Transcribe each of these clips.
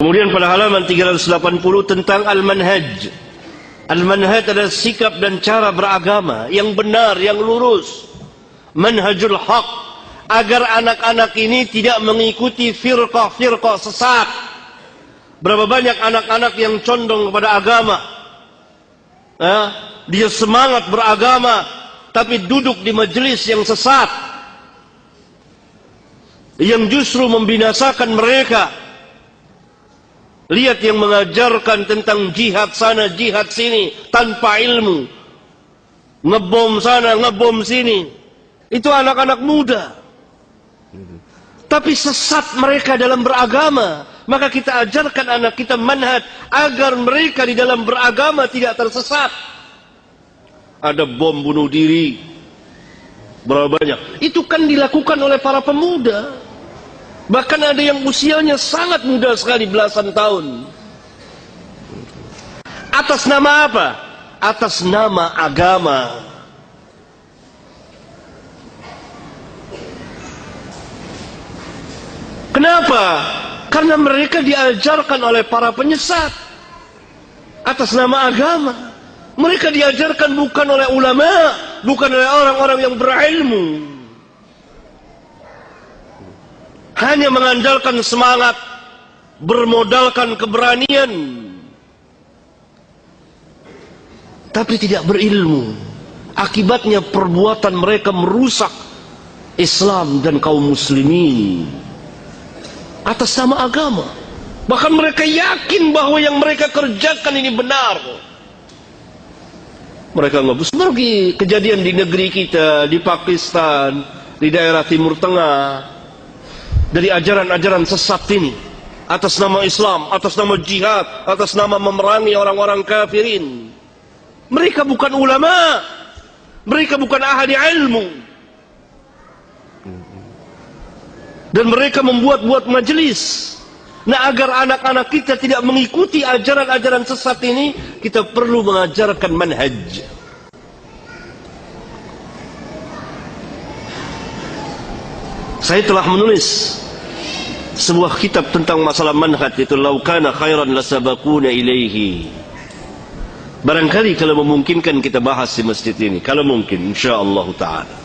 Kemudian pada halaman 380 tentang al-manhaj. Al-manhaj adalah sikap dan cara beragama yang benar, yang lurus. Manhajul haq, agar anak-anak ini tidak mengikuti firqah-firqah sesat. Berapa banyak anak-anak yang condong kepada agama, dia semangat beragama tapi duduk di majelis yang sesat, yang justru membinasakan mereka. Lihat yang mengajarkan tentang jihad sana, jihad sini, tanpa ilmu. Ngebom sana, ngebom sini. Itu anak-anak muda. Tapi sesat mereka dalam beragama. Maka kita ajarkan anak kita manhaj agar mereka di dalam beragama tidak tersesat. Ada bom bunuh diri. Berapa banyak? Itu kan dilakukan oleh para pemuda. Bahkan ada yang usianya sangat muda sekali, belasan tahun. Atas nama apa? Atas nama agama. Kenapa? Karena mereka diajarkan oleh para penyesat atas nama agama. Mereka diajarkan bukan oleh ulama, bukan oleh orang-orang yang berilmu. Hanya mengandalkan semangat, bermodalkan keberanian, tapi tidak berilmu. Akibatnya perbuatan mereka merusak Islam dan kaum muslimin atas nama agama. Bahkan mereka yakin bahwa yang mereka kerjakan ini benar. Mereka ngebus pergi kejadian di negeri kita, di Pakistan, di daerah Timur Tengah. Dari ajaran-ajaran sesat ini, atas nama Islam, atas nama jihad, atas nama memerangi orang-orang kafirin. Mereka bukan ulama, mereka bukan ahli ilmu, dan mereka membuat-buat majelis. Nah, agar anak-anak kita tidak mengikuti ajaran-ajaran sesat ini, kita perlu mengajarkan manhaj. Saya telah menulis sebuah kitab tentang masalah manhaj, itu law kana khairan lasabaquna ilaihi. Barangkali kalau memungkinkan kita bahas di masjid ini, kalau mungkin, insyaallah taala,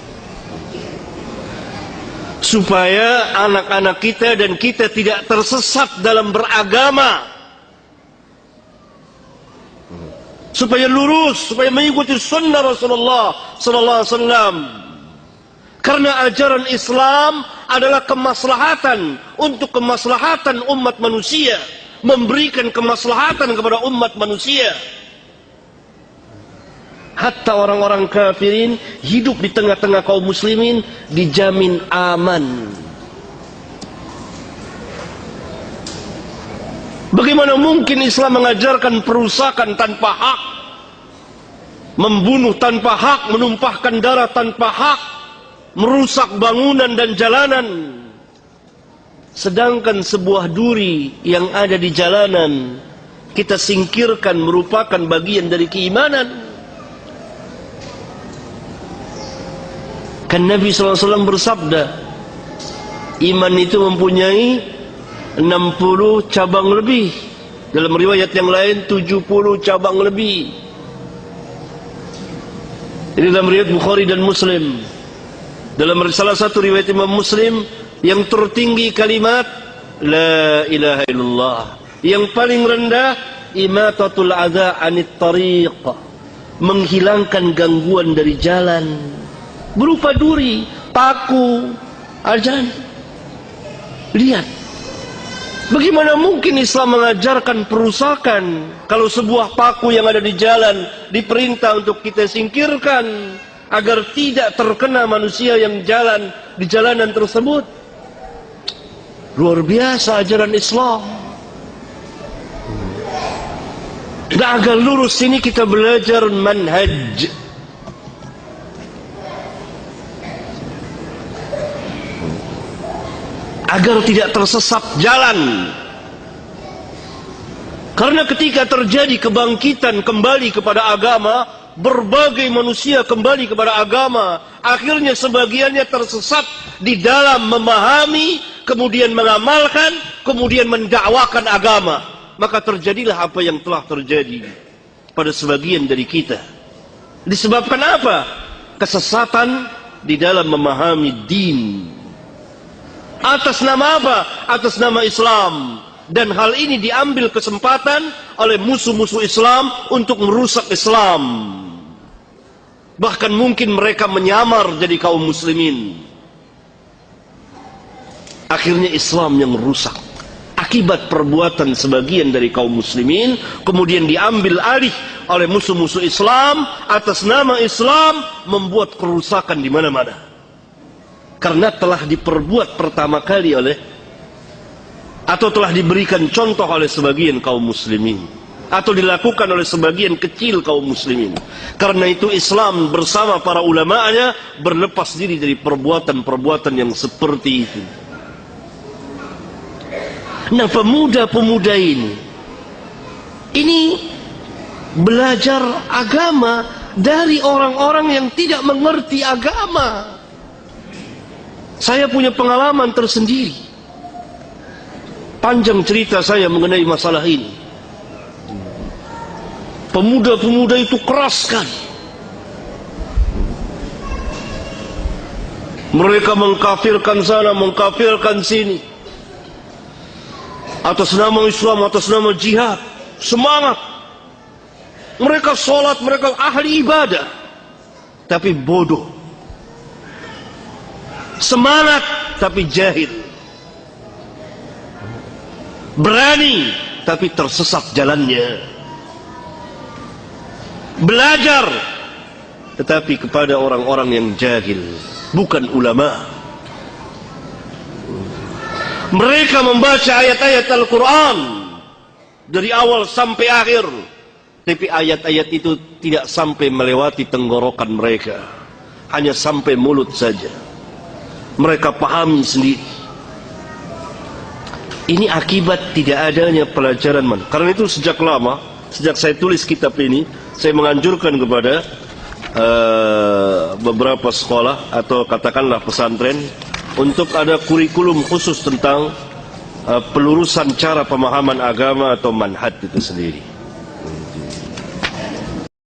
supaya anak-anak kita dan kita tidak tersesat dalam beragama, supaya lurus, supaya mengikuti sunnah Rasulullah sallallahu alaihi wasallam. Karena ajaran Islam adalah kemaslahatan untuk kemaslahatan umat manusia, memberikan kemaslahatan kepada umat manusia. Hatta orang-orang kafirin hidup di tengah-tengah kaum muslimin dijamin aman. Bagaimana mungkin Islam mengajarkan perusakan tanpa hak, membunuh tanpa hak, menumpahkan darah tanpa hak, merusak bangunan dan jalanan, sedangkan sebuah duri yang ada di jalanan kita singkirkan merupakan bagian dari keimanan. Kan Nabi SAW bersabda, iman itu mempunyai 60 cabang lebih, dalam riwayat yang lain 70 cabang lebih. Ini dalam riwayat Bukhari dan Muslim. Dalam salah satu riwayat Imam Muslim, yang tertinggi kalimat la ilaha illallah, yang paling rendah imatatul adza anit tariq, menghilangkan gangguan dari jalan, berupa duri, paku, ajan. Lihat, bagaimana mungkin Islam mengajarkan perusakan kalau sebuah paku yang ada di jalan diperintah untuk kita singkirkan agar tidak terkena manusia yang jalan di jalanan tersebut. Luar biasa ajaran Islam. Dan agar lurus ini kita belajar manhaj. Agar tidak tersesat jalan. Karena ketika terjadi kebangkitan kembali kepada agama, berbagai manusia kembali kepada agama, akhirnya sebagiannya tersesat di dalam memahami, kemudian mengamalkan, kemudian mendakwakan agama, maka terjadilah apa yang telah terjadi pada sebagian dari kita. Disebabkan apa? Kesesatan di dalam memahami din. Atas nama apa? Atas nama Islam. Dan hal ini diambil kesempatan oleh musuh-musuh Islam untuk merusak Islam. Bahkan mungkin mereka menyamar jadi kaum muslimin. Akhirnya Islam yang rusak akibat perbuatan sebagian dari kaum muslimin, kemudian diambil alih oleh musuh-musuh Islam atas nama Islam, membuat kerusakan di mana-mana. Karena telah diperbuat pertama kali oleh, atau telah diberikan contoh oleh sebagian kaum muslimin, atau dilakukan oleh sebagian kecil kaum muslimin. Karena itu Islam bersama para ulama'nya berlepas diri dari perbuatan-perbuatan yang seperti itu. Nah, pemuda-pemuda ini belajar agama dari orang-orang yang tidak mengerti agama. Saya punya pengalaman tersendiri. Panjang cerita saya mengenai masalah ini. Pemuda-pemuda itu keras sekali. Mereka mengkafirkan sana, mengkafirkan sini. Atas nama Islam, atas nama jihad. Semangat. Mereka sholat, mereka ahli ibadah. Tapi bodoh. Semangat, tapi jahil. Berani, tapi tersesat jalannya. Belajar, tetapi kepada orang-orang yang jahil, bukan ulama. Mereka membaca ayat-ayat Al-Quran dari awal sampai akhir, tapi ayat-ayat itu tidak sampai melewati tenggorokan mereka, hanya sampai mulut saja. Mereka pahami sendiri. Ini akibat tidak adanya pelajaran manhaj. Karena itu sejak lama, sejak saya tulis kitab ini, saya menganjurkan kepada beberapa sekolah atau katakanlah pesantren untuk ada kurikulum khusus tentang pelurusan cara pemahaman agama atau manhaj itu sendiri.